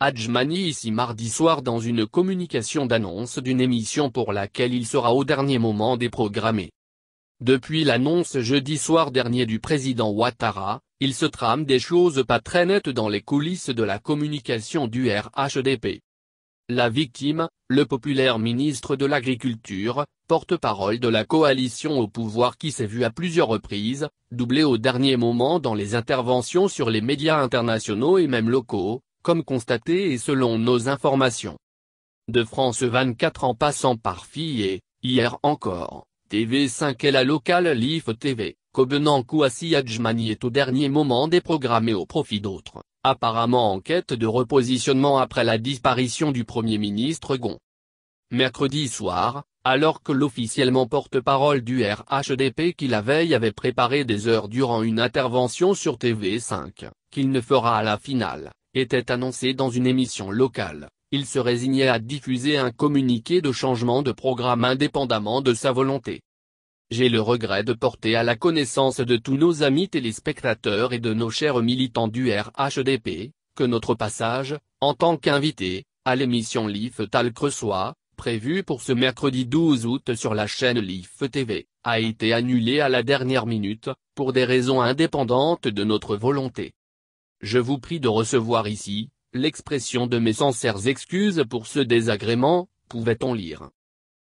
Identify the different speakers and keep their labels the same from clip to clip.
Speaker 1: Adjmani ici mardi soir dans une communication d'annonce d'une émission pour laquelle il sera au dernier moment déprogrammé. Depuis l'annonce jeudi soir dernier du président Ouattara, il se trame des choses pas très nettes dans les coulisses de la communication du RHDP. La victime, le populaire ministre de l'Agriculture, porte-parole de la coalition au pouvoir qui s'est vu à plusieurs reprises, doublé au dernier moment dans les interventions sur les médias internationaux et même locaux, comme constaté et selon nos informations. De France 24 en passant par FI et, hier encore, TV5 et la locale LIF TV, Kobenan Kouassi Adjmani est au dernier moment déprogrammé au profit d'autres, apparemment en quête de repositionnement après la disparition du Premier ministre Gon. Mercredi soir, alors que l'officiellement porte-parole du RHDP qui la veille avait préparé des heures durant une intervention sur TV5, qu'il ne fera à la finale, était annoncé dans une émission locale, il se résignait à diffuser un communiqué de changement de programme indépendamment de sa volonté. J'ai le regret de porter à la connaissance de tous nos amis téléspectateurs et de nos chers militants du RHDP, que notre passage, en tant qu'invité, à l'émission LIF Talk-Reçoit, prévue pour ce mercredi 12 août sur la chaîne LIF TV, a été annulé à la dernière minute, pour des raisons indépendantes de notre volonté. Je vous prie de recevoir ici, l'expression de mes sincères excuses pour ce désagrément, pouvait-on lire.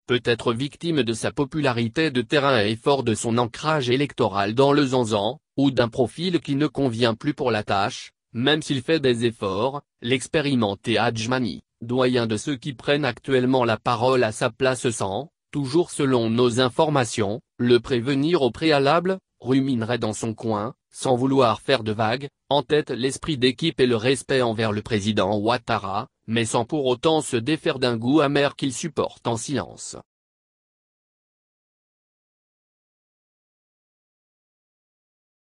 Speaker 1: Peut-être victime de sa popularité de terrain et fort de son ancrage électoral dans le Zanzan, ou d'un profil qui ne convient plus pour la tâche, même s'il fait des efforts, l'expérimenté Adjmani, doyen de ceux qui prennent actuellement la parole à sa place sans, toujours selon nos informations, le prévenir au préalable, ruminerait dans son coin, sans vouloir faire de vagues, en tête l'esprit d'équipe et le respect envers le président Ouattara, mais sans pour autant se défaire d'un goût amer qu'il supporte en silence.